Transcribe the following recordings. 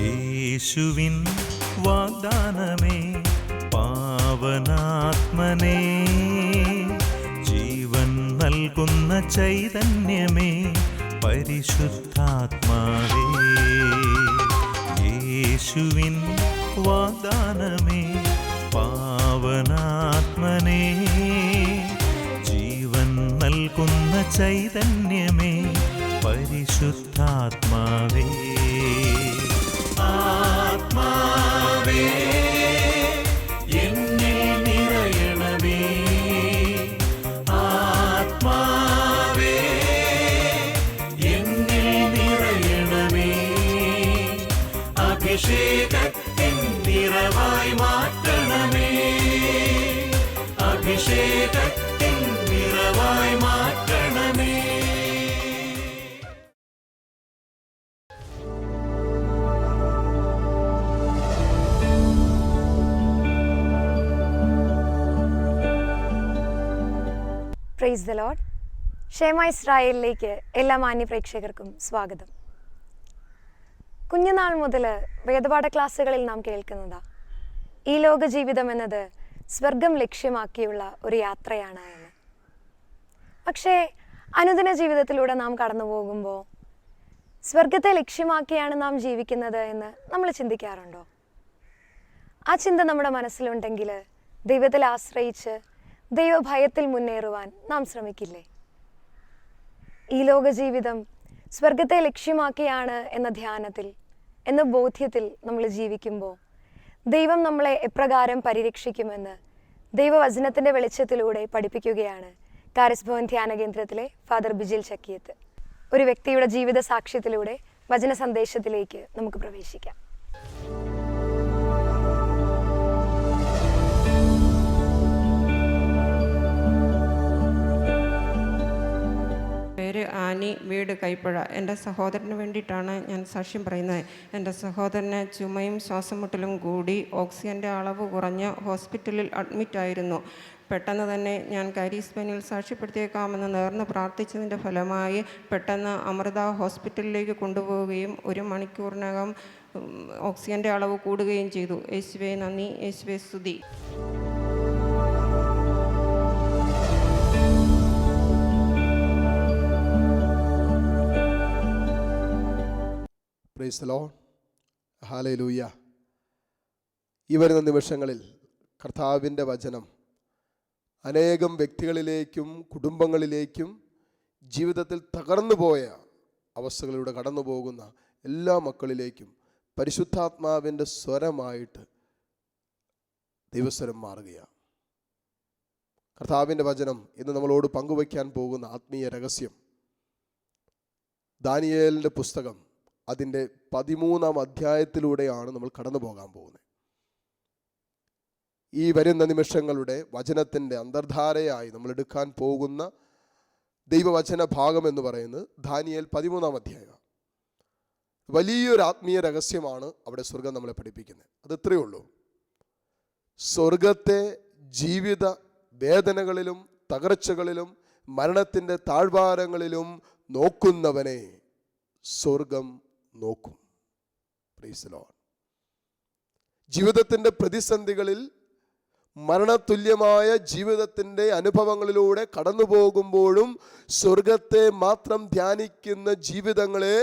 യേശുവിൻ വാഗ്ദാനമേ പാവനാത്മനേ, ജീവൻ നൽകുന്ന ചൈതന്യമേ പരിശുദ്ധാത്മാവേ. യേശുവിൻ വാഗ്ദാനമേ പാവനാത്മനേ, ജീവൻ നൽകുന്ന ചൈതന്യമേ പരിശുദ്ധാത്മാവേ. ആത്മാവേ എന്നിൽ നിറയണമേ, ആത്മാവേ എന്നിൽ നിറയണമേ, അഭിഷേകത്തിൻ നിറവായി മാറ്റണമേ, അഭിഷേകത്തിൻ നിറവായി മാറ്റണമേ. Praise the Lord. ഷേമ ഇസ്രായേലിലേക്ക് എല്ലാ മാന്യ പ്രേക്ഷകർക്കും സ്വാഗതം. കുഞ്ഞുനാൾ മുതൽ വേദപാഠ ക്ലാസ്സുകളിൽ നാം കേൾക്കുന്നതാ, ഈ ലോക ജീവിതം എന്നത് സ്വർഗം ലക്ഷ്യമാക്കിയുള്ള ഒരു യാത്രയാണ് എന്ന്. പക്ഷേ അനുദിന ജീവിതത്തിലൂടെ നാം കടന്നു പോകുമ്പോൾ സ്വർഗത്തെ ലക്ഷ്യമാക്കിയാണ് നാം ജീവിക്കുന്നത് എന്ന് നമ്മൾ ചിന്തിക്കാറുണ്ടോ? ആ ചിന്ത നമ്മുടെ മനസ്സിലുണ്ടെങ്കിൽ ദൈവത്തിൽ ആശ്രയിച്ച് ദൈവഭയത്തിൽ മുന്നേറുവാൻ നാം ശ്രമിക്കില്ലേ? ഈ ലോക ജീവിതം സ്വർഗത്തെ ലക്ഷ്യമാക്കിയാണ് എന്ന ധ്യാനത്തിൽ, എന്ന ബോധ്യത്തിൽ നമ്മൾ ജീവിക്കുമ്പോൾ ദൈവം നമ്മളെ എപ്രകാരം പരിരക്ഷിക്കുമെന്ന് ദൈവവചനത്തിൻ്റെ വെളിച്ചത്തിലൂടെ പഠിപ്പിക്കുകയാണ് കാരിസ് ഭവൻ ധ്യാന കേന്ദ്രത്തിലെ ഫാദർ ബിജിൽ ചക്കിയത്ത്. ഒരു വ്യക്തിയുടെ ജീവിത സാക്ഷ്യത്തിലൂടെ വചന സന്ദേശത്തിലേക്ക് നമുക്ക് പ്രവേശിക്കാം. പേര് ആനി, വീട് കൈപ്പുഴ. എൻ്റെ സഹോദരന് വേണ്ടിയിട്ടാണ് ഞാൻ സാക്ഷ്യം പറയുന്നത്. എൻ്റെ സഹോദരന് ചുമയും ശ്വാസം മുട്ടലും കൂടി ഓക്സിജൻ്റെ അളവ് കുറഞ്ഞ് ഹോസ്പിറ്റലിൽ അഡ്മിറ്റായിരുന്നു. പെട്ടെന്ന് തന്നെ ഞാൻ കാരീസ് ഭവനിൽ സാക്ഷ്യപ്പെടുത്തിയേക്കാമെന്ന് നേർന്ന് പ്രാർത്ഥിച്ചതിൻ്റെ ഫലമായി പെട്ടെന്ന് അമൃത ഹോസ്പിറ്റലിലേക്ക് കൊണ്ടുപോവുകയും 1 മണിക്കൂറിനകം ഓക്സിജൻ്റെ അളവ് കൂടുകയും ചെയ്തു. യേശുവേ നന്ദി, യേശുവേ സ്തുതി. Praise the Lord. ഹല്ലേലൂയ. ഈ വരുന്ന നിമിഷങ്ങളിൽ കർത്താവിൻ്റെ വചനം അനേകം വ്യക്തികളിലേക്കും കുടുംബങ്ങളിലേക്കും ജീവിതത്തിൽ തകർന്നു പോയ അവസ്ഥകളിലൂടെ കടന്നു പോകുന്ന എല്ലാ മക്കളിലേക്കും പരിശുദ്ധാത്മാവിൻ്റെ സ്വരമായിട്ട് ദൈവസ്വരം മാറുകയാണ്. കർത്താവിൻ്റെ വചനം ഇന്ന് നമ്മളോട് പങ്കുവയ്ക്കാൻ പോകുന്ന ആത്മീയ രഹസ്യം ദാനിയേലിൻ്റെ പുസ്തകം അതിൻ്റെ 13-ാം അധ്യായത്തിലൂടെയാണ് നമ്മൾ കടന്നു പോകാൻ പോകുന്നത്. ഈ വരുന്ന നിമിഷങ്ങളുടെ വചനത്തിൻ്റെ അന്തർധാരയായി നമ്മൾ എടുക്കാൻ പോകുന്ന ദൈവവചന ഭാഗം എന്ന് പറയുന്നത് ദാനിയേൽ 13-ാം അധ്യായം. വലിയൊരു ആത്മീയ രഹസ്യമാണ് അവിടെ സ്വർഗം നമ്മളെ പഠിപ്പിക്കുന്നത്. അത് ഇത്രയേ ഉള്ളൂ. സ്വർഗത്തെ ജീവിത വേദനകളിലും തകർച്ചകളിലും മരണത്തിൻ്റെ താഴ്വാരങ്ങളിലും നോക്കുന്നവനെ സ്വർഗം നോക്കും. Praise the Lord. ജീവിതത്തിൻ്റെ പ്രതിസന്ധികളിൽ മരണതുല്യമായ ജീവിതത്തിൻ്റെ അനുഭവങ്ങളിലൂടെ കടന്നു പോകുമ്പോഴും സ്വർഗത്തെ മാത്രം ധ്യാനിക്കുന്ന ജീവിതങ്ങളെ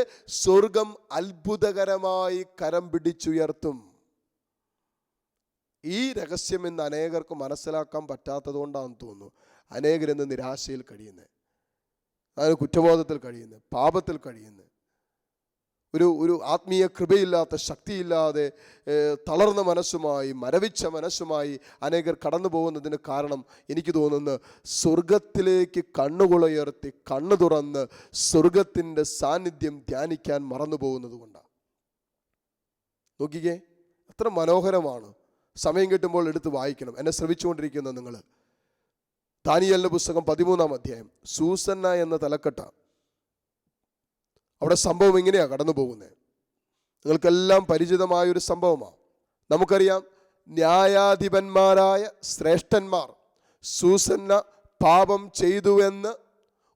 സ്വർഗം അത്ഭുതകരമായി കരം പിടിച്ചുയർത്തും. ഈ രഹസ്യം ഇന്ന് അനേകർക്ക് മനസ്സിലാക്കാൻ പറ്റാത്തതുകൊണ്ടാണെന്ന് തോന്നുന്നു അനേകരിന്ന് നിരാശയിൽ കഴിയുന്നത്, അതായത് കുറ്റബോധത്തിൽ കഴിയുന്നത്, പാപത്തിൽ കഴിയുന്നത്, ഒരു ആത്മീയ കൃപയില്ലാത്ത ശക്തിയില്ലാതെ തളർന്ന മനസ്സുമായി മരവിച്ച മനസ്സുമായി അനേകർ കടന്നു പോകുന്നതിന് കാരണം എനിക്ക് തോന്നുന്നു സ്വർഗത്തിലേക്ക് കണ്ണുകളുയർത്തി കണ്ണു തുറന്ന് സ്വർഗത്തിൻ്റെ സാന്നിധ്യം ധ്യാനിക്കാൻ മറന്നു പോകുന്നത് കൊണ്ടാണ്. നോക്കിക്കേ, എത്ര മനോഹരമാണ്. സമയം കിട്ടുമ്പോൾ എടുത്ത് വായിക്കണം. എന്നെ ശ്രവിച്ചുകൊണ്ടിരിക്കുന്ന നിങ്ങൾ ദാനിയേലിന്റെ പുസ്തകം 13-ാം അധ്യായം. സൂസന്ന എന്ന തലക്കെട്ട അവിടെ സംഭവം ഇങ്ങനെയാണ് കടന്നു പോകുന്നത്. നിങ്ങൾക്കെല്ലാം പരിചിതമായൊരു സംഭവമാണ്. നമുക്കറിയാം, ന്യായാധിപന്മാരായ ശ്രേഷ്ഠന്മാർ സൂസന്ന പാപം ചെയ്തുവെന്ന്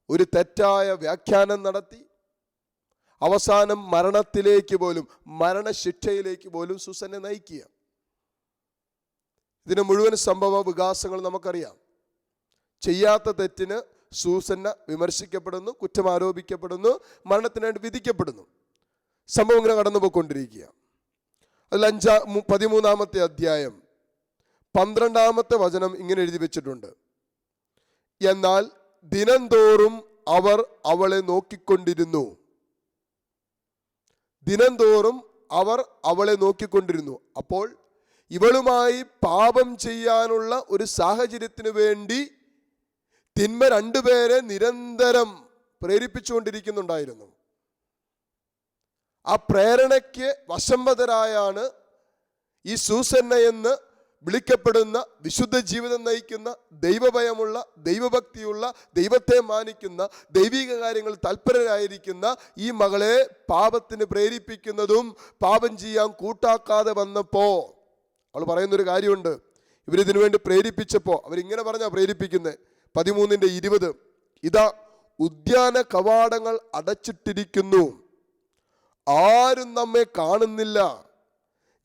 ഒരു തെറ്റായ വ്യാഖ്യാനം നടത്തി അവസാനം മരണത്തിലേക്ക് പോലും, മരണശിക്ഷയിലേക്ക് പോലും സൂസന്നെ നയിക്കുക. ഇതിന് മുഴുവൻ സംഭവ വികാസങ്ങൾ നമുക്കറിയാം. ചെയ്യാത്ത തെറ്റിന് സൂസന്ന വിമർശിക്കപ്പെടുന്നു, കുറ്റം ആരോപിക്കപ്പെടുന്നു, മരണത്തിനായിട്ട് വിധിക്കപ്പെടുന്നു. സംഭവം ഇങ്ങനെ കടന്നുപോയിക്കൊണ്ടിരിക്കുക. അതിൽ 13-ാമത്തെ അധ്യായം 12-ാമത്തെ വചനം ഇങ്ങനെ എഴുതി വെച്ചിട്ടുണ്ട്: എന്നാൽ ദിനംതോറും അവർ അവളെ നോക്കിക്കൊണ്ടിരുന്നു. ദിനംതോറും അവർ അവളെ നോക്കിക്കൊണ്ടിരുന്നു. അപ്പോൾ ഇവളുമായി പാപം ചെയ്യാനുള്ള ഒരു സാഹചര്യത്തിന് വേണ്ടി തിന്മ രണ്ടുപേരെ നിരന്തരം പ്രേരിപ്പിച്ചുകൊണ്ടിരിക്കുന്നുണ്ടായിരുന്നു. ആ പ്രേരണയ്ക്ക് വശംവദരായാണ് ഈ സൂസന്ന എന്ന് വിളിക്കപ്പെടുന്ന, വിശുദ്ധ ജീവിതം നയിക്കുന്ന, ദൈവഭയമുള്ള, ദൈവഭക്തിയുള്ള, ദൈവത്തെ മാനിക്കുന്ന, ദൈവിക കാര്യങ്ങൾ തൽപരരായിരിക്കുന്ന ഈ മകളെ പാപത്തിന് പ്രേരിപ്പിക്കുന്നതും പാപം ചെയ്യാൻ കൂട്ടാക്കാതെ വന്നപ്പോൾ അവൾ പറയുന്നൊരു കാര്യമുണ്ട്. ഇവരിതിനു വേണ്ടി പ്രേരിപ്പിച്ചപ്പോൾ അവരിങ്ങനെ പറഞ്ഞാ പ്രേരിപ്പിക്കുന്നത്. 13:20: ഇതാ ഉദ്യാന കവാടങ്ങൾ അടച്ചിട്ടിരിക്കുന്നു, ആരും നമ്മെ കാണുന്നില്ല,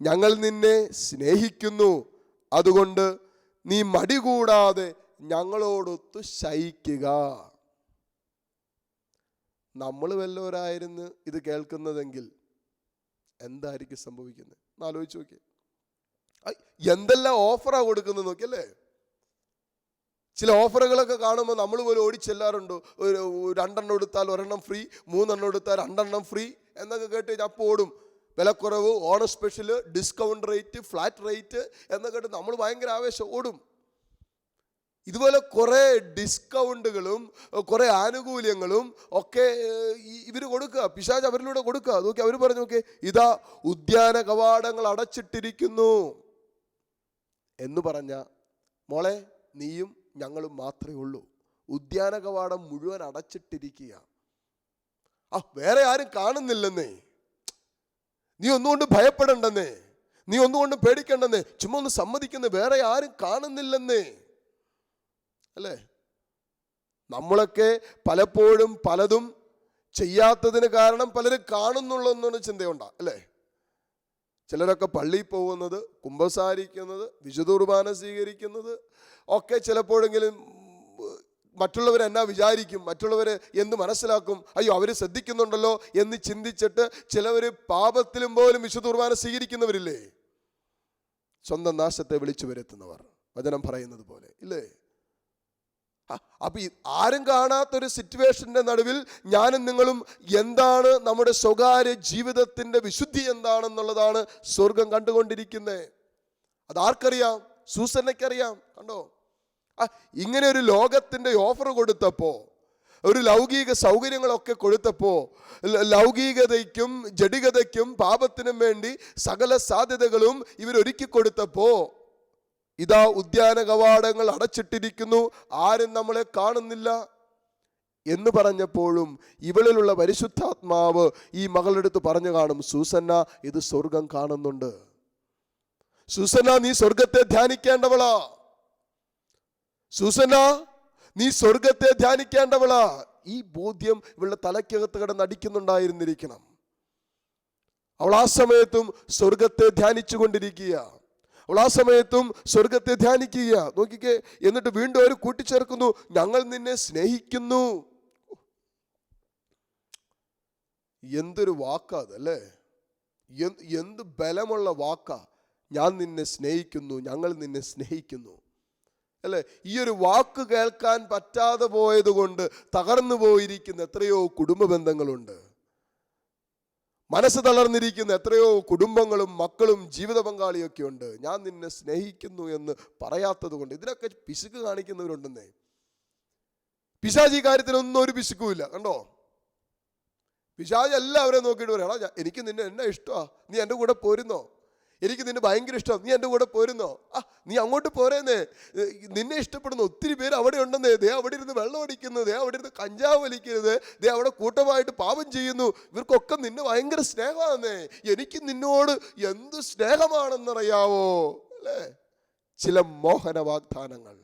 ഞങ്ങൾ നിന്നെ സ്നേഹിക്കുന്നു, അതുകൊണ്ട് നീ മടി കൂടാതെ ഞങ്ങളോടൊത്ത് ശയിക്കുക. നമ്മൾ വല്ലവരായിരുന്നു ഇത് കേൾക്കുന്നതെങ്കിൽ എന്തായിരിക്കും സംഭവിക്കുന്നത്? ആലോചിച്ച് നോക്കിയേ. എന്തെല്ലാം ഓഫറാ കൊടുക്കുന്നത് നോക്കിയല്ലേ. ചില ഓഫറുകളൊക്കെ കാണുമ്പോൾ നമ്മൾ പോലും ഓടിച്ചെല്ലാറുണ്ട്. ഒരു 2 എണ്ണം എടുത്താൽ 1 എണ്ണം ഫ്രീ, 3 എണ്ണം എടുത്താൽ 2 എണ്ണം ഫ്രീ എന്നൊക്കെ കേട്ട് അപ്പോൾ ഓടും. വിലക്കുറവ്, Onam special, discount rate, flat rate എന്നൊക്കെ കേട്ട് നമ്മൾ ഭയങ്കര ആവേശം ഓടും. ഇതുപോലെ കുറേ ഡിസ്കൗണ്ടുകളും കുറേ ആനുകൂല്യങ്ങളും ഒക്കെ ഇവർ കൊടുക്കുക, പിശാച് അവരിലൂടെ കൊടുക്കുക. നോക്കി അവർ പറഞ്ഞു, നോക്കി ഇതാ ഉദ്യാന കവാടങ്ങൾ അടച്ചിട്ടിരിക്കുന്നു എന്ന് പറഞ്ഞ മോളെ, നീയും ഞങ്ങളും മാത്രമേ ഉള്ളൂ. ഉദ്യാന കവാടം മുഴുവൻ അടച്ചിട്ടിരിക്കുക. വേറെ ആരും കാണുന്നില്ലെന്നേ, നീ ഒന്നുകൊണ്ട് ഭയപ്പെടണ്ടെന്നേ, നീ ഒന്നുകൊണ്ട് പേടിക്കണ്ടെന്നേ, ചുമ്മാ ഒന്ന് സമ്മതിക്കുന്നേ, വേറെ ആരും കാണുന്നില്ലെന്നേ. അല്ലേ? നമ്മളൊക്കെ പലപ്പോഴും പലതും ചെയ്യാത്തതിന് കാരണം പലരും കാണുന്നുള്ളൂ എന്നൊരു ചിന്തയുണ്ടാ. അല്ലേ? ചിലരൊക്കെ പള്ളിയിൽ പോകുന്നത്, കുമ്പസാരിക്കുന്നത്, വിശുദ്ധ കുർബാന സ്വീകരിക്കുന്നത് ഒക്കെ ചിലപ്പോഴെങ്കിലും മറ്റുള്ളവർ എന്നാ വിചാരിക്കും, മറ്റുള്ളവർ എന്ത് മനസ്സിലാക്കും, അയ്യോ അവർ ശ്രദ്ധിക്കുന്നുണ്ടല്ലോ എന്ന് ചിന്തിച്ചിട്ട് ചിലവർ പാപത്തിലും പോലും വിശുദ്ധ കുർബാന സ്വീകരിക്കുന്നവരില്ലേ? സ്വന്തം നാശത്തെ വിളിച്ചു വരുത്തുന്നവർ, വചനം പറയുന്നത് പോലെ ഇല്ലേ? അപ്പൊ ആരും കാണാത്തൊരു സിറ്റുവേഷന്റെ നടുവിൽ ഞാനും നിങ്ങളും എന്താണ് നമ്മുടെ സ്വകാര്യ ജീവിതത്തിന്റെ വിശുദ്ധി എന്താണെന്നുള്ളതാണ് സ്വർഗം കണ്ടുകൊണ്ടിരിക്കുന്നത്. അതാർക്കറിയാം? സൂസന്നയ്ക്കറിയാം. കണ്ടോ, ഇങ്ങനെ ഒരു ലോകത്തിന്റെ ഓഫർ കൊടുത്തപ്പോ, ഒരു ലൗകിക സൗകര്യങ്ങളൊക്കെ കൊടുത്തപ്പോ, ലൗകികതയ്ക്കും ജഡികതയ്ക്കും പാപത്തിനും വേണ്ടി സകല സാധ്യതകളും ഇവരൊരുക്കി കൊടുത്തപ്പോ, ഇതാ ഉദ്യാന കവാടങ്ങൾ അടച്ചിട്ടിരിക്കുന്നു, ആരും നമ്മളെ കാണുന്നില്ല എന്ന് പറഞ്ഞപ്പോഴും ഇവളിലുള്ള പരിശുദ്ധാത്മാവ് ഈ മകളുടെ അടുത്ത് പറഞ്ഞു കാണും, സൂസന്ന, ഇത് സ്വർഗം കാണുന്നുണ്ട്. സൂസന്ന, നീ സ്വർഗത്തെ ധ്യാനിക്കേണ്ടവളാ. സൂസന്ന, നീ സ്വർഗത്തെ ധ്യാനിക്കേണ്ടവളാ. ഈ ബോധ്യം ഇവളുടെ തലയ്ക്കകത്ത് കിടന്ന് അടിക്കുന്നുണ്ടായിരുന്നിരിക്കണം. അവൾ ആ സമയത്തും സ്വർഗത്തെ ധ്യാനിച്ചു കൊണ്ടിരിക്കുക. അവൾ ആ സമയത്തും സ്വർഗത്തെ ധ്യാനിക്കുക. നോക്കിക്കേ, എന്നിട്ട് വീണ്ടും അവർ കൂട്ടിച്ചേർക്കുന്നു, ഞങ്ങൾ നിന്നെ സ്നേഹിക്കുന്നു. എന്തൊരു വാക്കാ അതല്ലേ? എന്ത് ബലമുള്ള വാക്കാ. ഞാൻ നിന്നെ സ്നേഹിക്കുന്നു, ഞങ്ങൾ നിന്നെ സ്നേഹിക്കുന്നു അല്ലേ? ഈ ഒരു വാക്ക് കേൾക്കാൻ പറ്റാതെ പോയത് കൊണ്ട് തകർന്നു പോയിരിക്കുന്ന എത്രയോ കുടുംബ ബന്ധങ്ങളുണ്ട്. മനസ്സ് തളർന്നിരിക്കുന്ന എത്രയോ കുടുംബങ്ങളും മക്കളും ജീവിത പങ്കാളിയൊക്കെ ഉണ്ട്. ഞാൻ നിന്നെ സ്നേഹിക്കുന്നു എന്ന് പറയാത്തത് കൊണ്ട്. ഇതിനൊക്കെ പിശുക്ക് കാണിക്കുന്നവരുണ്ടെന്നേ. പിശാചി കാര്യത്തിനൊന്നും ഒരു പിശുക്കുമില്ല. കണ്ടോ, പിശാച് എല്ലാവരെയും നോക്കിയിട്ട് പറയാം, എനിക്ക് നിന്നെ എന്നാ ഇഷ്ടമാ, നീ എൻ്റെ കൂടെ പോരുന്നോ, എനിക്ക് നിന്നെ ഭയങ്കര ഇഷ്ടം, നീ എൻ്റെ കൂടെ പോരുന്നോ? നീ അങ്ങോട്ട് പോരേന്നേ, നിന്നെ ഇഷ്ടപ്പെടുന്ന ഒത്തിരി പേര് അവിടെ ഉണ്ടെന്നേ. ദേ അവിടെ ഇരുന്ന് വെള്ളം അടിക്കുന്നത്, ദേ അവിടെ ഇരുന്ന് കഞ്ചാവ് വലിക്കുന്നത്, ദേ അവിടെ കൂട്ടമായിട്ട് പാപം ചെയ്യുന്നു. ഇവർക്കൊക്കെ നിന്നെ ഭയങ്കര സ്നേഹമാണെന്നേ. എനിക്ക് നിന്നോട് എന്ത് സ്നേഹമാണെന്നറിയാവോ അല്ലേ? ചില മോഹന വാഗ്ദാനങ്ങൾ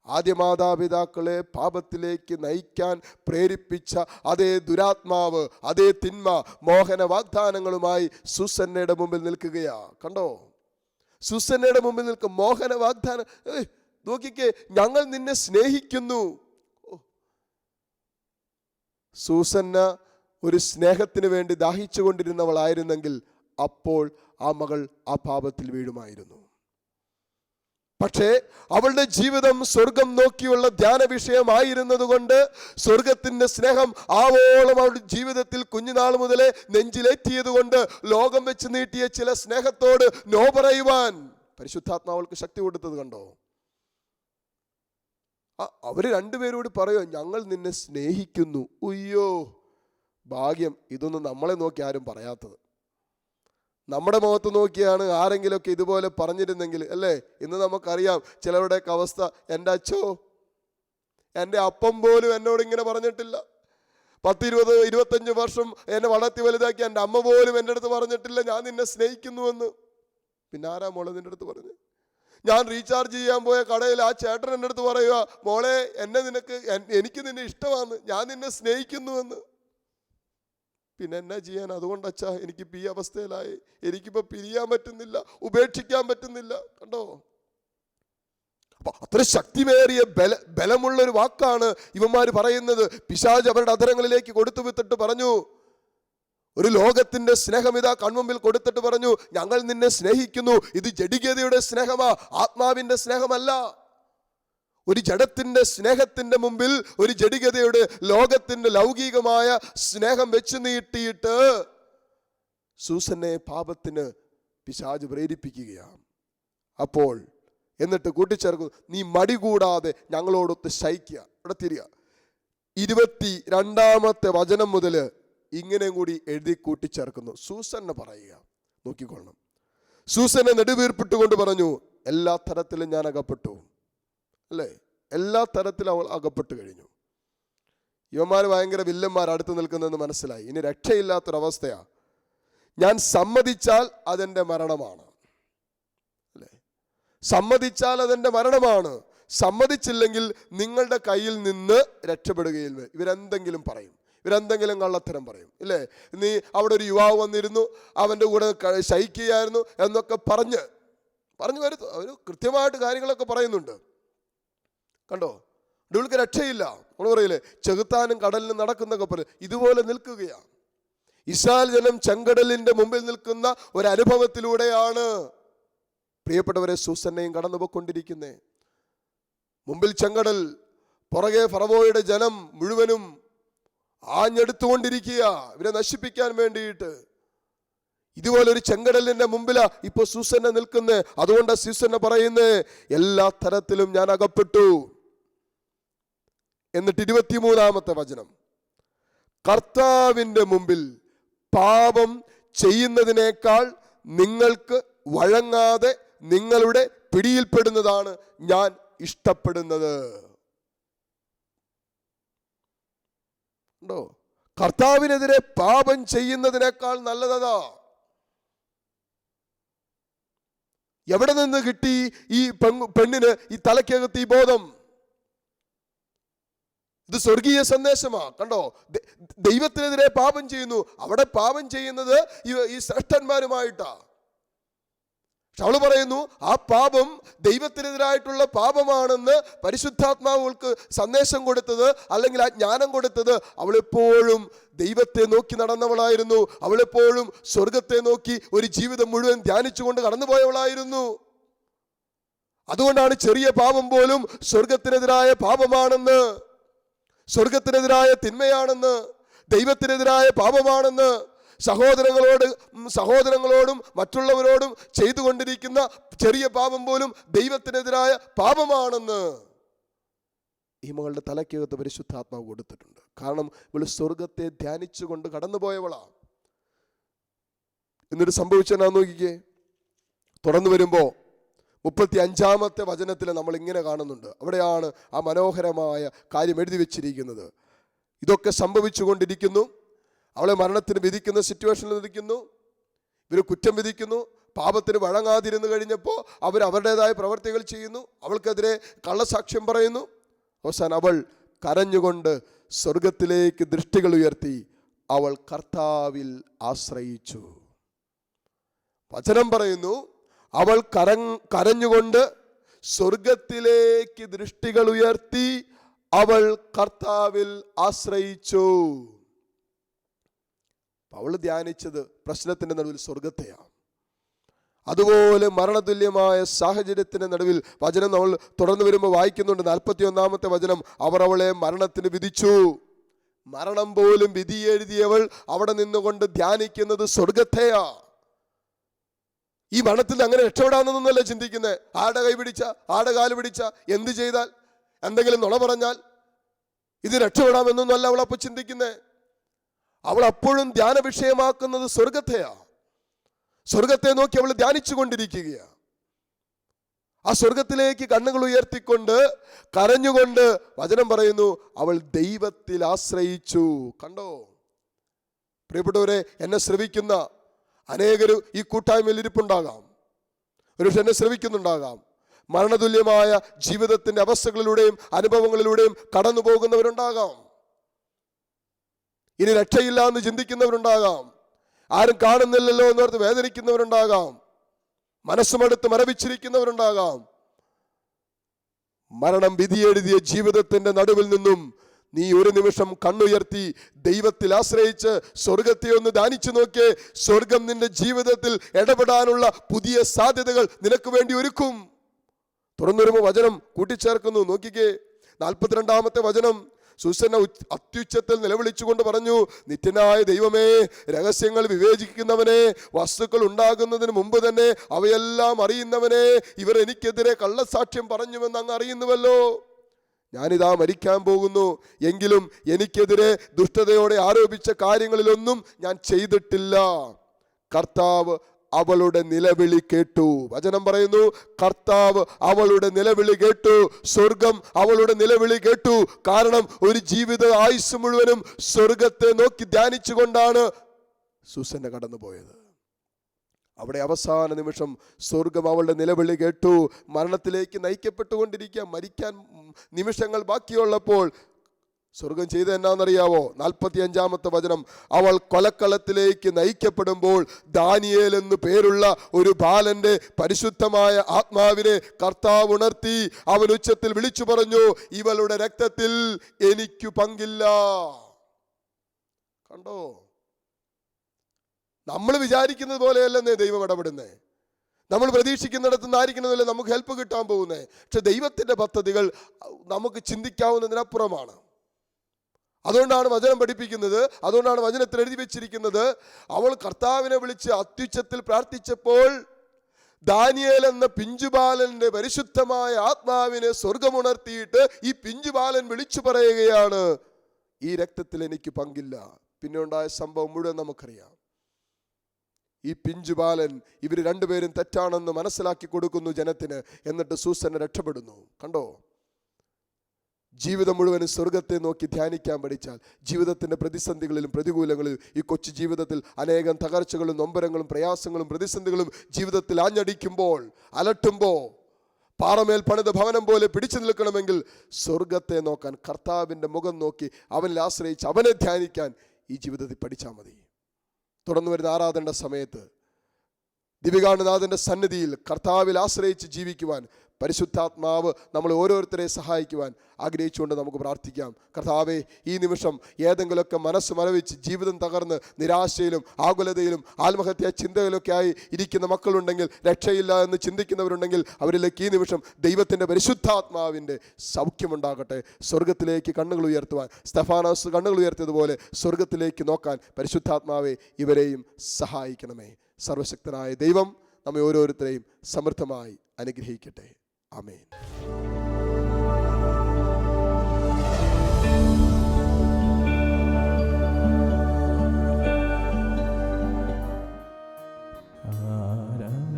ആദ്യ മാതാപിതാക്കളെ പാപത്തിലേക്ക് നയിക്കാൻ പ്രേരിപ്പിച്ച അതേ ദുരാത്മാവ്, അതേ തിന്മ മോഹന വാഗ്ദാനങ്ങളുമായി സൂസന്നയുടെ മുമ്പിൽ നിൽക്കുകയാ. കണ്ടോ, സൂസന്നയുടെ മുമ്പിൽ നിൽക്കും മോഹന വാഗ്ദാനം. നോക്കിക്കേ, ഞങ്ങൾ നിന്നെ സ്നേഹിക്കുന്നു. സൂസന്ന ഒരു സ്നേഹത്തിന് വേണ്ടി ദാഹിച്ചു കൊണ്ടിരുന്നവളായിരുന്നെങ്കിൽ അപ്പോൾ ആ മകൾ ആ പാപത്തിൽ വീഴുമായിരുന്നു. പക്ഷേ അവളുടെ ജീവിതം സ്വർഗം നോക്കിയുള്ള ധ്യാന വിഷയമായിരുന്നത് കൊണ്ട് സ്വർഗത്തിന്റെ സ്നേഹം ആവോളം അവളുടെ ജീവിതത്തിൽ കുഞ്ഞുനാൾ മുതലേ നെഞ്ചിലേറ്റിയത് കൊണ്ട് ലോകം വെച്ച് നീട്ടിയ ചില സ്നേഹത്തോട് നോ പറയുവാൻ പരിശുദ്ധാത്മാവൾക്ക് ശക്തി കൊടുത്തത് കണ്ടോ. അവര് രണ്ടുപേരോട് പറയുമോ, ഞങ്ങൾ നിന്നെ സ്നേഹിക്കുന്നു. ഉയ്യോ ഭാഗ്യം, ഇതൊന്നും നമ്മളെ നോക്കി ആരും പറയാത്തത്. നമ്മുടെ മുഖത്ത് നോക്കിയാണ് ആരെങ്കിലുമൊക്കെ ഇതുപോലെ പറഞ്ഞിരുന്നെങ്കിൽ അല്ലേ. ഇന്ന് നമുക്കറിയാം ചിലരുടെയൊക്കെ അവസ്ഥ. എൻ്റെ അച്ഛോ, എൻ്റെ അപ്പം പോലും എന്നോട് ഇങ്ങനെ പറഞ്ഞിട്ടില്ല. 10-20-25 വർഷം എന്നെ വളർത്തി വലുതാക്കി എൻ്റെ അമ്മ പോലും എൻ്റെ അടുത്ത് പറഞ്ഞിട്ടില്ല ഞാൻ നിന്നെ സ്നേഹിക്കുന്നുവെന്ന്. പിന്നെ ആരാ മോളെ നിൻ്റെ അടുത്ത് പറഞ്ഞു? ഞാൻ റീചാർജ് ചെയ്യാൻ പോയ കടയിൽ ആ ചേട്ടൻ എൻ്റെ അടുത്ത് പറയുക, മോളെ എനിക്ക് നിന്നെ ഇഷ്ടമാണ്, ഞാൻ നിന്നെ സ്നേഹിക്കുന്നുവെന്ന്. പിന്നെ എന്നാ ചെയ്യാൻ? അതുകൊണ്ട് അച്ഛാ എനിക്കിപ്പോൾ ഈ അവസ്ഥയിലായി, എനിക്കിപ്പോൾ പിരിയാൻ പറ്റുന്നില്ല, ഉപേക്ഷിക്കാൻ പറ്റുന്നില്ല. കണ്ടോ, അപ്പൊ അത്ര ശക്തിമേറിയ ബലമുള്ളൊരു വാക്കാണ് ഇവന്മാർ പറയുന്നത്. പിശാച് അവരുടെ അധരങ്ങളിലേക്ക് കൊടുത്തു വിത്തിട്ട് പറഞ്ഞു, ഒരു ലോകത്തിന്റെ സ്നേഹം ഇതാ കൺമുമ്പിൽ കൊടുത്തിട്ട് പറഞ്ഞു, ഞങ്ങൾ നിന്നെ സ്നേഹിക്കുന്നു. ഇത് ജഡികതയുടെ സ്നേഹമാ, ആത്മാവിന്റെ സ്നേഹമല്ല. ഒരു ജഡത്തിന്റെ സ്നേഹത്തിന്റെ മുമ്പിൽ, ഒരു ജഡികതയുടെ ലോകത്തിന്റെ ലൗകികമായ സ്നേഹം വെച്ച് നീട്ടിയിട്ട് സൂസന്നെ പാപത്തിന് പിശാച് പ്രേരിപ്പിക്കുകയാണ്. അപ്പോൾ എന്നിട്ട് കൂട്ടിച്ചേർക്കുന്നു, നീ മടി കൂടാതെ ഞങ്ങളോടൊത്ത് ശയിക്കുക. ഇവിടെ തിരിക 22-ാമത്തെ വചനം മുതൽ ഇങ്ങനെയും കൂടി എഴുതി കൂട്ടിച്ചേർക്കുന്നു. സൂസന്നെ പറയുക, നോക്കിക്കൊള്ളണം. സൂസന്നെ നെടുവീർപ്പിട്ടുകൊണ്ട് പറഞ്ഞു, എല്ലാ തരത്തിലും ഞാൻ അകപ്പെട്ടു. അല്ലേ, എല്ലാ തരത്തിലും അവൾ അകപ്പെട്ട് കഴിഞ്ഞു. ഇവന്മാർ ഭയങ്കര വില്ലന്മാർ അടുത്ത് നിൽക്കുന്നതെന്ന് മനസ്സിലായി. ഇനി രക്ഷയില്ലാത്തൊരവസ്ഥയാ. ഞാൻ സമ്മതിച്ചാൽ അതെൻ്റെ മരണമാണ്. അല്ലേ, സമ്മതിച്ചാൽ അതെൻ്റെ മരണമാണ്. സമ്മതിച്ചില്ലെങ്കിൽ നിങ്ങളുടെ കയ്യിൽ നിന്ന് രക്ഷപ്പെടുകയില്ല. ഇവരെന്തെങ്കിലും പറയും, ഇവരെന്തെങ്കിലും കള്ളത്തരം പറയും. ഇല്ലേ, നീ അവിടെ ഒരു യുവാവ് വന്നിരുന്നു, അവൻ്റെ കൂടെ ശയിക്കുകയായിരുന്നു എന്നൊക്കെ പറഞ്ഞു വരുന്നു. അവർ കൃത്യമായിട്ട് കാര്യങ്ങളൊക്കെ പറയുന്നുണ്ട്. കണ്ടോ, ഇവൾക്ക് രക്ഷയില്ല. നമ്മൾ പറയില്ലേ, ചെകുത്താനും കടലിനും നടക്കുന്നൊക്കെ പറയും, ഇതുപോലെ നിൽക്കുകയാണ്. ഇസ്രായേൽ ജനം ചെങ്കടലിന്റെ മുമ്പിൽ നിൽക്കുന്ന ഒരനുഭവത്തിലൂടെയാണ് പ്രിയപ്പെട്ടവരെ സൂസന്നയും കടന്നു പോയിക്കൊണ്ടിരിക്കുന്നേ. മുമ്പിൽ ചെങ്കടൽ, പുറകെ ഫറവോയുടെ ജനം മുഴുവനും ആഞ്ഞെടുത്തുകൊണ്ടിരിക്കുക ഇവരെ നശിപ്പിക്കാൻ വേണ്ടിയിട്ട്. ഇതുപോലൊരു ചെങ്കടലിന്റെ മുമ്പിലാ ഇപ്പൊ സൂസന്ന നിൽക്കുന്നേ. അതുകൊണ്ട് സൂസന്ന പറയുന്നേ, എല്ലാ തരത്തിലും ഞാൻ അകപ്പെട്ടു. എന്നിട്ട് 23-ാമത്തെ വചനം, കർത്താവിന്റെ മുമ്പിൽ പാപം ചെയ്യുന്നതിനേക്കാൾ നിങ്ങൾക്ക് വഴങ്ങാതെ നിങ്ങളുടെ പിടിയിൽപ്പെടുന്നതാണ് ഞാൻ ഇഷ്ടപ്പെടുന്നത്. ഉണ്ടോ, കർത്താവിനെതിരെ പാപം ചെയ്യുന്നതിനേക്കാൾ നല്ലതാ. എവിടെ നിന്ന് കിട്ടി ഈ പെണ്ണിന് ഈ തലയ്ക്കകത്ത് ഈ ബോധം? ഇത് സ്വർഗീയ സന്ദേശമാ. കണ്ടോ, ദൈവത്തിനെതിരെ പാപം ചെയ്യുന്നു. അവിടെ പാപം ചെയ്യുന്നത് ഈ ശ്രേഷ്ഠന്മാരുമായിട്ടാ. പക്ഷെ അവള് പറയുന്നു, ആ പാപം ദൈവത്തിനെതിരായിട്ടുള്ള പാപമാണെന്ന് പരിശുദ്ധാത്മാവുകൾക്ക് സന്ദേശം കൊടുത്തത്, അല്ലെങ്കിൽ ആ ജ്ഞാനം കൊടുത്തത്. അവളെപ്പോഴും ദൈവത്തെ നോക്കി നടന്നവളായിരുന്നു. അവളെപ്പോഴും സ്വർഗത്തെ നോക്കി ഒരു ജീവിതം മുഴുവൻ ധ്യാനിച്ചുകൊണ്ട് കടന്നുപോയവളായിരുന്നു. അതുകൊണ്ടാണ് ചെറിയ പാപം പോലും സ്വർഗത്തിനെതിരായ പാപമാണെന്ന്, സ്വർഗത്തിനെതിരായ തിന്മയാണെന്ന്, ദൈവത്തിനെതിരായ പാപമാണെന്ന്, സഹോദരങ്ങളോടും മറ്റുള്ളവരോടും ചെയ്തുകൊണ്ടിരിക്കുന്ന ചെറിയ പാപം പോലും ദൈവത്തിനെതിരായ പാപമാണെന്ന് ഈ മകളുടെ തലയ്ക്കകത്ത് പരിശുദ്ധാത്മാവ് കൊടുത്തിട്ടുണ്ട്. കാരണം ഇവള് സ്വർഗത്തെ ധ്യാനിച്ചുകൊണ്ട് കടന്നുപോയവളാ. എന്നിട്ട് സംഭവിച്ചെന്നാ നോക്കിക്കേ, തുറന്നു വരുമ്പോൾ 35-ാമത്തെ വചനത്തിൽ നമ്മൾ ഇങ്ങനെ കാണുന്നുണ്ട്. അവിടെയാണ് ആ മനോഹരമായ കാര്യം എഴുതി വെച്ചിരിക്കുന്നത്. ഇതൊക്കെ സംഭവിച്ചു കൊണ്ടിരിക്കുന്നു. അവളെ മരണത്തിന് വിധിക്കുന്ന സിറ്റുവേഷനിൽ നിൽക്കുന്നു. ഇവർ കുറ്റം വിധിക്കുന്നു. പാപത്തിന് വഴങ്ങാതിരുന്നു കഴിഞ്ഞപ്പോൾ അവർ അവരുടേതായ പ്രവർത്തികൾ ചെയ്യുന്നു. അവൾക്കെതിരെ കള്ളസാക്ഷ്യം പറയുന്നു. അവസാനം അവൾ കരഞ്ഞുകൊണ്ട് സ്വർഗത്തിലേക്ക് ദൃഷ്ടികൾ ഉയർത്തി അവൾ കർത്താവിൽ ആശ്രയിച്ചു. വചനം പറയുന്നു, അവൾ കരഞ്ഞുകൊണ്ട് സ്വർഗത്തിലേക്ക് ദൃഷ്ടികൾ ഉയർത്തി അവൾ കർത്താവിൽ ആശ്രയിച്ചു. അവൾ ധ്യാനിച്ചത് പ്രശ്നത്തിന്റെ നടുവിൽ സ്വർഗത്തെയാണ്. അതുപോലെ മരണതുല്യമായ സാഹചര്യത്തിന്റെ നടുവിൽ വചനം നമ്മൾ തുടർന്ന് വരുമ്പോൾ വായിക്കുന്നുണ്ട്. 41-ാമത്തെ വചനം, അവർ അവളെ മരണത്തിന് വിധിച്ചു. മരണം പോലും വിധി എഴുതിയവൾ അവിടെ നിന്നുകൊണ്ട് ധ്യാനിക്കുന്നത് സ്വർഗത്തെയാ. ഈ മരണത്തിൽ അങ്ങനെ രക്ഷപ്പെടാമെന്നൊന്നുമല്ല ചിന്തിക്കുന്നത്. ആടെ കൈ പിടിച്ച, ആടെ കാല് പിടിച്ച, എന്ത് ചെയ്താൽ, എന്തെങ്കിലും നുണ പറഞ്ഞാൽ ഇത് രക്ഷപ്പെടാമെന്നൊന്നല്ല അവൾ അപ്പോൾ ചിന്തിക്കുന്നത്. അവൾ അപ്പോഴും ധ്യാന വിഷയമാക്കുന്നത് സ്വർഗത്തെയാ. സ്വർഗത്തെ നോക്കി അവൾ ധ്യാനിച്ചു കൊണ്ടിരിക്കുകയാണ്. ആ സ്വർഗത്തിലേക്ക് കണ്ണുകൾ ഉയർത്തിക്കൊണ്ട് കരഞ്ഞുകൊണ്ട് വചനം പറയുന്നു, അവൾ ദൈവത്തിൽ ആശ്രയിച്ചു. കണ്ടോ പ്രിയപ്പെട്ടവരെ, എന്നെ ശ്രവിക്കുന്ന അനേകരും ഈ കൂട്ടായ്മയിൽ ഇരിപ്പുണ്ടാകാം. ഒരു പക്ഷെ എന്നെ ശ്രവിക്കുന്നുണ്ടാകാം. മരണതുല്യമായ ജീവിതത്തിന്റെ അവസ്ഥകളിലൂടെയും അനുഭവങ്ങളിലൂടെയും കടന്നു പോകുന്നവരുണ്ടാകാം. ഇനി രക്ഷയില്ല എന്ന് ചിന്തിക്കുന്നവരുണ്ടാകാം. ആരും കാണുന്നില്ലല്ലോ എന്നോർത്ത് വേദനിക്കുന്നവരുണ്ടാകാം. മനസ്സുമെടുത്ത് മരവിച്ചിരിക്കുന്നവരുണ്ടാകാം. മരണം വിധിയെഴുതിയ ജീവിതത്തിന്റെ നടുവിൽ നിന്നും നീ ഒരു നിമിഷം കണ്ണുയർത്തി ദൈവത്തിൽ ആശ്രയിച്ച് സ്വർഗത്തെ ഒന്ന് ധ്യാനിച്ചു നോക്കിയേ. സ്വർഗം നിന്റെ ജീവിതത്തിൽ ഇടപെടാനുള്ള പുതിയ സാധ്യതകൾ നിനക്ക് വേണ്ടി ഒരുക്കും. തുറന്നു വരുമ്പോൾ വചനം കൂട്ടിച്ചേർക്കുന്നു. നോക്കിക്കേ, 42-ാമത്തെ വചനം, സൂസന്ന അത്യുച്ചത്തിൽ നിലവിളിച്ചുകൊണ്ട് പറഞ്ഞു, നിത്യനായ ദൈവമേ, രഹസ്യങ്ങൾ വിവേചിക്കുന്നവനെ, വസ്തുക്കൾ ഉണ്ടാകുന്നതിന് മുമ്പ് തന്നെ അവയെല്ലാം അറിയുന്നവനെ, ഇവർ എനിക്കെതിരെ കള്ളസാക്ഷ്യം പറഞ്ഞുവെന്ന് അങ്ങ് അറിയുന്നുവല്ലോ. ഞാനിതാ മരിക്കാൻ പോകുന്നു, എങ്കിലും എനിക്കെതിരെ ദുഷ്ടതയോടെ ആരോപിച്ച കാര്യങ്ങളിലൊന്നും ഞാൻ ചെയ്തിട്ടില്ല. കർത്താവ് അവളുടെ നിലവിളി കേട്ടു. വചനം പറയുന്നു, കർത്താവ് അവളുടെ നിലവിളി കേട്ടു. സ്വർഗം അവളുടെ നിലവിളി കേട്ടു. കാരണം ഒരു ജീവിത ആയുസ് മുഴുവനും സ്വർഗത്തെ നോക്കി ധ്യാനിച്ചുകൊണ്ടാണ് സൂസന്ന കടന്നുപോയത്. അവിടെ അവസാന നിമിഷം സ്വർഗം അവളുടെ നിലവിളി കേട്ടു. മരണത്തിലേക്ക് നയിക്കപ്പെട്ടുകൊണ്ടിരിക്കുക, മരിക്കാൻ നിമിഷങ്ങൾ ബാക്കിയുള്ളപ്പോൾ സ്വർഗം ചെയ്ത് എന്നാന്നറിയാവോ? 45-ാമത്തെ വചനം, അവൾ കൊലക്കളത്തിലേക്ക് നയിക്കപ്പെടുമ്പോൾ ദാനിയേൽ എന്ന് പേരുള്ള ഒരു ബാലന്റെ പരിശുദ്ധമായ ആത്മാവിനെ കർത്താവ് ഉണർത്തി. അവൻ ഉച്ചത്തിൽ വിളിച്ചു പറഞ്ഞു, ഇവളുടെ രക്തത്തിൽ എനിക്കു പങ്കില്ല. കണ്ടോ, നമ്മൾ വിചാരിക്കുന്നത് പോലെയല്ലെന്നേ ദൈവം ഇടപെടുന്നേ. നമ്മൾ പ്രതീക്ഷിക്കുന്നിടത്ത് നിന്നായിരിക്കണമെന്നല്ലേ നമുക്ക് ഹെൽപ്പ് കിട്ടാൻ പോകുന്നേ. പക്ഷെ ദൈവത്തിന്റെ പദ്ധതികൾ നമുക്ക് ചിന്തിക്കാവുന്നതിനപ്പുറമാണ്. അതുകൊണ്ടാണ് വചനം പഠിപ്പിക്കുന്നത്, അതുകൊണ്ടാണ് വചനത്തിൽ എഴുതി വെച്ചിരിക്കുന്നത്, അവൾ കർത്താവിനെ വിളിച്ച് അത്യുച്ചത്തിൽ പ്രാർത്ഥിച്ചപ്പോൾ ദാനിയേൽ എന്ന പിഞ്ചുബാലന്റെ പരിശുദ്ധമായ ആത്മാവിനെ സ്വർഗമുണർത്തിയിട്ട് ഈ പിഞ്ചുബാലൻ വിളിച്ചു പറയുകയാണ്, ഈ രക്തത്തിൽ എനിക്ക് പങ്കില്ല. പിന്നെ ഉണ്ടായ സംഭവം മുഴുവൻ നമുക്കറിയാം. ഈ പിഞ്ചുബാലൻ ഇവർ രണ്ടുപേരും തെറ്റാണെന്ന് മനസ്സിലാക്കി കൊടുക്കുന്നു ജനത്തിന്. എന്നിട്ട് സൂസന്ന രക്ഷപ്പെടുന്നു. കണ്ടോ, ജീവിതം മുഴുവനും സ്വർഗത്തെ നോക്കി ധ്യാനിക്കാൻ പഠിച്ചാൽ ജീവിതത്തിൻ്റെ പ്രതിസന്ധികളിലും പ്രതികൂലങ്ങളിലും ഈ കൊച്ചു ജീവിതത്തിൽ അനേകം തകർച്ചകളും നൊമ്പരങ്ങളും പ്രയാസങ്ങളും പ്രതിസന്ധികളും ജീവിതത്തിൽ ആഞ്ഞടിക്കുമ്പോൾ അലട്ടുമ്പോൾ പാറമേൽ പണിത ഭവനം പോലെ പിടിച്ചു നിൽക്കണമെങ്കിൽ സ്വർഗത്തെ നോക്കാൻ, കർത്താവിൻ്റെ മുഖം നോക്കി അവനിൽ ആശ്രയിച്ച് അവനെ ധ്യാനിക്കാൻ ഈ ജീവിതത്തിൽ പഠിച്ചാൽ മതി. തുടർന്ന് വരുന്ന ആരാധന സമയത്ത് ദിവികാണനാഥൻ്റെ സന്നിധിയിൽ കർത്താവിൽ ആശ്രയിച്ച് ജീവിക്കുവാൻ പരിശുദ്ധാത്മാവ് നമ്മൾ ഓരോരുത്തരെ സഹായിക്കുവാൻ ആഗ്രഹിച്ചുകൊണ്ട് നമുക്ക് പ്രാർത്ഥിക്കാം. കർത്താവേ, ഈ നിമിഷം ഏതെങ്കിലുമൊക്കെ മനസ്സ് മരവിച്ച് ജീവിതം തകർന്ന് നിരാശയിലും ആകുലതയിലും ആത്മഹത്യാ ചിന്തയിലൊക്കെ ആയി ഇരിക്കുന്ന മക്കളുണ്ടെങ്കിൽ, രക്ഷയില്ല എന്ന് ചിന്തിക്കുന്നവരുണ്ടെങ്കിൽ അവരിലേക്ക് ഈ നിമിഷം ദൈവത്തിൻ്റെ പരിശുദ്ധാത്മാവിൻ്റെ സൗഖ്യമുണ്ടാകട്ടെ. സ്വർഗത്തിലേക്ക് കണ്ണുകൾ ഉയർത്തുവാൻ സ്തെഫാനോസ് കണ്ണുകൾ ഉയർത്തിയതുപോലെ സ്വർഗത്തിലേക്ക് നോക്കാൻ പരിശുദ്ധാത്മാവെ ഇവരെയും സഹായിക്കണമേ. സർവശക്തനായ ദൈവം നമ്മെ ഓരോരുത്തരെയും സമൃദ്ധമായി അനുഗ്രഹിക്കട്ടെ. ആമേൻ. ആരാധന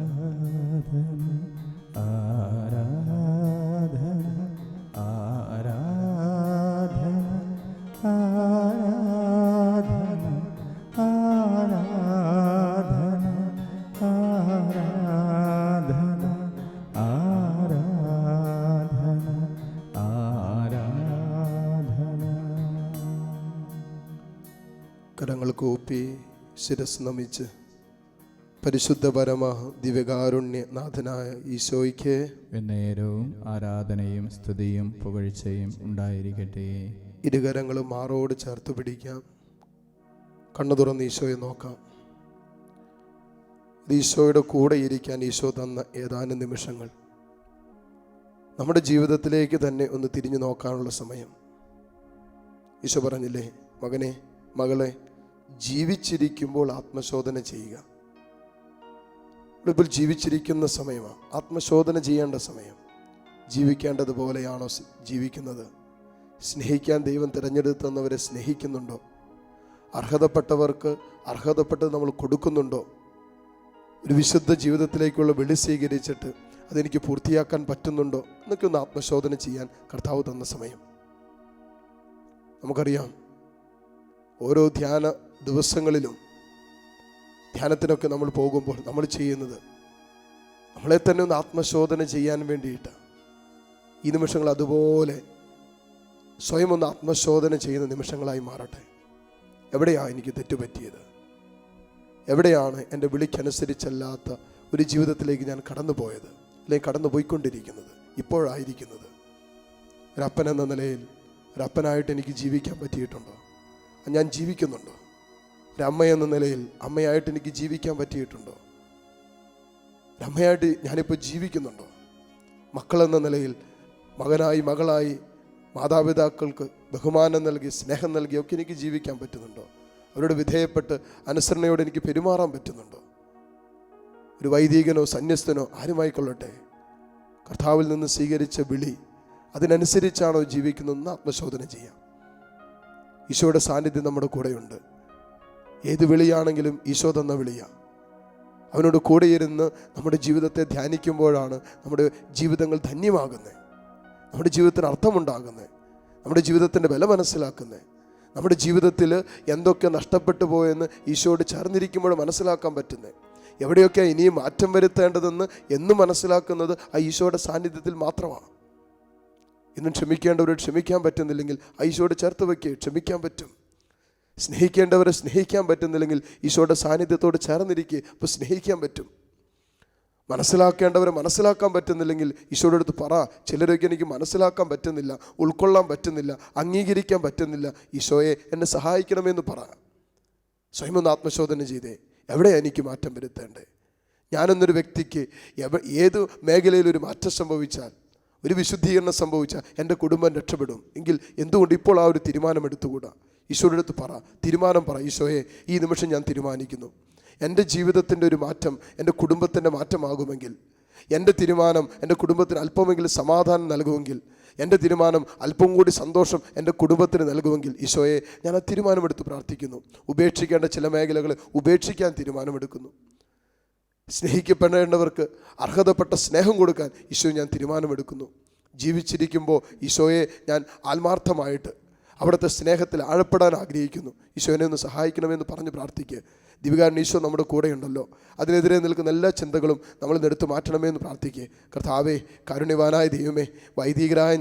കരങ്ങൾ കൂപ്പി ശിരസ് നമിച്ച് പരിശുദ്ധ പരമ ദിവ്യകാരുണ്യ നാഥനായ ഈശോയ്ക്ക് എന്നേരവും ആരാധനയും സ്തുതിയും പുകഴ്ചയും ഉണ്ടായിരിക്കട്ടെ. ഇരുകരങ്ങളും മാറോട് ചേർത്ത് പിടിക്കാം. കണ്ണു തുറന്ന് ഈശോയെ നോക്കാം. ഈശോയുടെ കൂടെ ഇരിക്കാൻ ഈശോ തന്ന ഏതാനും നിമിഷങ്ങൾ നമ്മുടെ ജീവിതത്തിലേക്ക് തന്നെ ഒന്ന് തിരിഞ്ഞു നോക്കാനുള്ള സമയം. ഈശോ പറഞ്ഞില്ലേ, മകനെ മകളെ, ജീവിച്ചിരിക്കുമ്പോൾ ആത്മശോധന ചെയ്യുക. ഇപ്പോൾ ജീവിച്ചിരിക്കുന്ന സമയമാണ്, ആത്മശോധന ചെയ്യേണ്ട സമയം. ജീവിക്കേണ്ടതുപോലെയാണോ ജീവിക്കുന്നത്? സ്നേഹിക്കാൻ ദൈവം തിരഞ്ഞെടുത്തവരെ സ്നേഹിക്കുന്നുണ്ടോ? അർഹതപ്പെട്ടവർക്ക് അർഹതപ്പെട്ടത് നമ്മൾ കൊടുക്കുന്നുണ്ടോ? ഒരു വിശുദ്ധ ജീവിതത്തിലേക്കുള്ള വിളി സ്വീകരിച്ചിട്ട് അതെനിക്ക് പൂർത്തിയാക്കാൻ പറ്റുന്നുണ്ടോ എന്നൊക്കെ ഒന്ന് ആത്മശോധന ചെയ്യാൻ കർത്താവ് തന്ന സമയം. നമുക്കറിയാം, ഓരോ ധ്യാന ദിവസങ്ങളിലും ധ്യാനത്തിനൊക്കെ നമ്മൾ പോകുമ്പോൾ നമ്മൾ ചെയ്യുന്നത് നമ്മളെ തന്നെ ഒന്ന് ആത്മശോധന ചെയ്യാൻ വേണ്ടിയിട്ട്. ഈ നിമിഷങ്ങൾ അതുപോലെ സ്വയം ഒന്ന് ആത്മശോധന ചെയ്യുന്ന നിമിഷങ്ങളായി മാറട്ടെ. എവിടെയാണ് എനിക്ക് തെറ്റുപറ്റിയത്? എവിടെയാണ് എൻ്റെ വിളിക്കനുസരിച്ചല്ലാത്ത ഒരു ജീവിതത്തിലേക്ക് ഞാൻ കടന്നു പോയത്, അല്ലെങ്കിൽ കടന്നു പോയിക്കൊണ്ടിരിക്കുന്നത്, ഇപ്പോഴായിരിക്കുന്നത്? ഒരപ്പൻ എന്ന നിലയിൽ ഒരപ്പനായിട്ട് എനിക്ക് ജീവിക്കാൻ പറ്റിയിട്ടുണ്ടോ? ഞാൻ ജീവിക്കുന്നുണ്ടോ? ഒരമ്മ എന്ന നിലയിൽ അമ്മയായിട്ട് എനിക്ക് ജീവിക്കാൻ പറ്റിയിട്ടുണ്ടോ? ഒരമ്മയായിട്ട് ഞാനിപ്പോൾ ജീവിക്കുന്നുണ്ടോ? മക്കളെന്ന നിലയിൽ മകനായി മകളായി മാതാപിതാക്കൾക്ക് ബഹുമാനം നൽകി സ്നേഹം നൽകിയൊക്കെ എനിക്ക് ജീവിക്കാൻ പറ്റുന്നുണ്ടോ? അവരോട് വിധേയപ്പെട്ട് അനുസരണയോടെ എനിക്ക് പെരുമാറാൻ പറ്റുന്നുണ്ടോ? ഒരു വൈദികനോ സന്യസ്തനോ ആരുമായിക്കൊള്ളട്ടെ, കർത്താവിൽ നിന്ന് സ്വീകരിച്ച വിളി അതിനനുസരിച്ചാണോ ജീവിക്കുന്നതെന്ന് ആത്മശോധന ചെയ്യാം. ഈശോയുടെ സാന്നിധ്യം നമ്മുടെ കൂടെയുണ്ട്. ഏത് വിളിയാണെങ്കിലും ഈശോ തന്ന വിളിയാണ്. അവനോട് കൂടെയിരുന്ന് നമ്മുടെ ജീവിതത്തെ ധ്യാനിക്കുമ്പോഴാണ് നമ്മുടെ ജീവിതങ്ങൾ ധന്യമാകുന്നത്, നമ്മുടെ ജീവിതത്തിന് അർത്ഥമുണ്ടാകുന്നത്, നമ്മുടെ ജീവിതത്തിൻ്റെ വില മനസ്സിലാക്കുന്നത്. നമ്മുടെ ജീവിതത്തിൽ എന്തൊക്കെ നഷ്ടപ്പെട്ടു പോയെന്ന് ഈശോയോട് ചേർന്നിരിക്കുമ്പോൾ മനസ്സിലാക്കാൻ പറ്റുന്നത്. എവിടെയൊക്കെ ഇനിയും മാറ്റം വരുത്തേണ്ടതെന്ന് എന്ന് മനസ്സിലാക്കുന്നത് ആ ഈശോയുടെ സാന്നിധ്യത്തിൽ മാത്രമാണ്. ഇന്നും ക്ഷമിക്കേണ്ടവരെ ക്ഷമിക്കാൻ പറ്റുന്നില്ലെങ്കിൽ ഈശോയോട് ചേർത്ത് വയ്ക്കുക, ക്ഷമിക്കാൻ പറ്റും. സ്നേഹിക്കേണ്ടവരെ സ്നേഹിക്കാൻ പറ്റുന്നില്ലെങ്കിൽ ഈശോയുടെ സാന്നിധ്യത്തോട് ചേർന്നിരിക്കുക, അപ്പോൾ സ്നേഹിക്കാൻ പറ്റും. മനസ്സിലാക്കേണ്ടവരെ മനസ്സിലാക്കാൻ പറ്റുന്നില്ലെങ്കിൽ ഈശോയുടെ അടുത്ത് പറ, ചിലരൊക്കെ എനിക്ക് മനസ്സിലാക്കാൻ പറ്റുന്നില്ല, ഉൾക്കൊള്ളാൻ പറ്റുന്നില്ല, അംഗീകരിക്കാൻ പറ്റുന്നില്ല, ഈശോയെ എന്നെ സഹായിക്കണമെന്ന് പറ. സ്വയം ഒന്ന് ആത്മശോധന ചെയ്തേ, എവിടെയാണ് എനിക്ക് മാറ്റം വരുത്തേണ്ടേ? ഞാനെന്നൊരു വ്യക്തിക്ക് ഏത് മേഖലയിലൊരു മാറ്റം സംഭവിച്ചാൽ, ഒരു വിശുദ്ധീകരണം സംഭവിച്ചാൽ എൻ്റെ കുടുംബം രക്ഷപ്പെടും എങ്കിൽ എന്തുകൊണ്ട് ഇപ്പോൾ ആ ഒരു തീരുമാനം എടുത്തുകൂടാ? ഈശോയുടെ അടുത്ത് പറ, തീരുമാനം പറ, ഈശോയെ ഈ നിമിഷം ഞാൻ തീരുമാനിക്കുന്നു, എൻ്റെ ജീവിതത്തിൻ്റെ ഒരു മാറ്റം എൻ്റെ കുടുംബത്തിൻ്റെ മാറ്റമാകുമെങ്കിൽ, എൻ്റെ തീരുമാനം എൻ്റെ കുടുംബത്തിന് അല്പമെങ്കിലും സമാധാനം നൽകുമെങ്കിൽ, എൻ്റെ തീരുമാനം അല്പം കൂടി സന്തോഷം എൻ്റെ കുടുംബത്തിന് നൽകുമെങ്കിൽ, ഈശോയെ ഞാൻ ആ തീരുമാനമെടുത്ത് പ്രാർത്ഥിക്കുന്നു. ഉപേക്ഷിക്കേണ്ട ചില മേഖലകൾ ഉപേക്ഷിക്കാൻ തീരുമാനമെടുക്കുന്നു. സ്നേഹിക്കപ്പെടേണ്ടവർക്ക് അർഹതപ്പെട്ട സ്നേഹം കൊടുക്കാൻ ഈശോ ഞാൻ തീരുമാനമെടുക്കുന്നു. ജീവിച്ചിരിക്കുമ്പോൾ ഈശോയെ ഞാൻ ആത്മാർത്ഥമായിട്ട് അവിടുത്തെ സ്നേഹത്തിൽ ആഴപ്പെടാൻ ആഗ്രഹിക്കുന്നു. ഈശോനെ ഒന്ന് സഹായിക്കണമെന്ന് പറഞ്ഞ് പ്രാർത്ഥിക്കുക. ദിവ്യകാരുണ്യ ഈശോ നമ്മുടെ കൂടെയുണ്ടല്ലോ. അതിനെതിരെ നിൽക്കുന്ന എല്ലാ ചിന്തകളും നമ്മൾ എടുത്തു മാറ്റണമേ എന്ന് പ്രാർത്ഥിക്കുക. കർത്താവേ, കാരുണ്യവാനായ ദൈവമേ, വൈദികരായ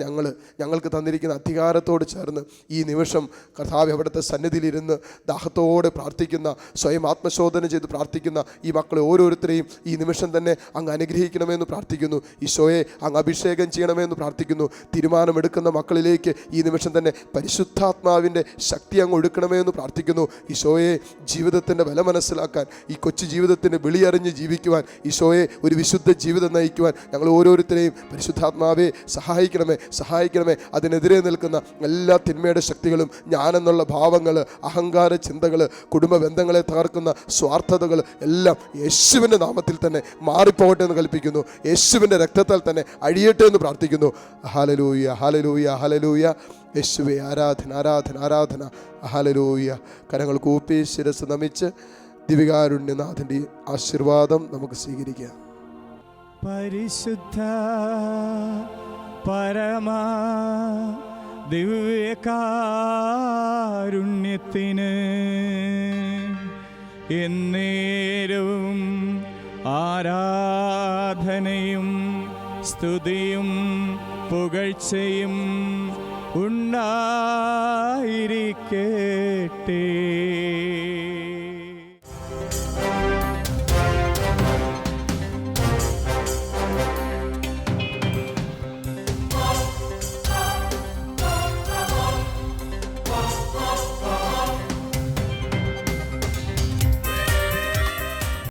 ഞങ്ങൾക്ക് തന്നിരിക്കുന്ന അധികാരത്തോട് ചേർന്ന് ഈ നിമിഷം കർത്താവെ അവിടുത്തെ സന്നിധിയിലിരുന്ന് ദാഹത്തോടെ പ്രാർത്ഥിക്കുന്ന, സ്വയം ആത്മശോധന ചെയ്ത് പ്രാർത്ഥിക്കുന്ന ഈ മക്കളെ ഓരോരുത്തരെയും ഈ നിമിഷം തന്നെ അങ്ങ് അനുഗ്രഹിക്കണമെന്ന് പ്രാർത്ഥിക്കുന്നു. ഈശോയെ അങ്ങ് അഭിഷേകം ചെയ്യണമെന്ന് പ്രാർത്ഥിക്കുന്നു. തീരുമാനമെടുക്കുന്ന മക്കളിലേക്ക് ഈ നിമിഷം തന്നെ പരിശുദ്ധാത്മാവിൻ്റെ ശക്തി അങ്ങ് ഒഴുക്കണമെന്ന് പ്രാർത്ഥിക്കുന്നു. ഈശോയെ ജീവിതത്തിൻ്റെ വില മനസ്സിലാക്കാൻ, ഈ കൊച്ചു ജീവിതത്തിന് വിളിയറിഞ്ഞ് ജീവിക്കുവാൻ, ഈശോയെ ഒരു വിശുദ്ധ ജീവിതം നയിക്കുവാൻ ഞങ്ങൾ ഓരോരുത്തരെയും പരിശുദ്ധാത്മാവെ സഹായിക്കണമേ. അതിനെതിരെ നിൽക്കുന്ന എല്ലാ തിന്മയുടെ ശക്തികളും, ഞാനെന്നുള്ള ഭാവങ്ങൾ, അഹങ്കാര ചിന്തകൾ, കുടുംബ ബന്ധങ്ങളെ തകർക്കുന്ന സ്വാർത്ഥതകൾ എല്ലാം യേശുവിൻ്റെ നാമത്തിൽ തന്നെ മാറിപ്പോകട്ടെ എന്ന് കൽപ്പിക്കുന്നു. യേശുവിൻ്റെ രക്തത്താൽ തന്നെ അഴിയട്ടെ എന്ന് പ്രാർത്ഥിക്കുന്നു. Hallelujah, hallelujah, hallelujah. യേശുവേ, ആരാധന, ആരാധന, ആരാധന. ഹല്ലേലൂയ. കരങ്ങൾ കൂപ്പി ശിരസ് നമിച്ച് ദിവ്യകാരുണ്യനാഥൻ്റെ ആശീർവാദം നമുക്ക് സ്വീകരിക്കാം. പരിശുദ്ധ പരമ ദിവ്യകാരുണ്യത്തിന് എന്നേരവും ആരാധനയും സ്തുതിയും പുകഴ്ചയും ഉണ്ടായിരിക്കട്ടെ.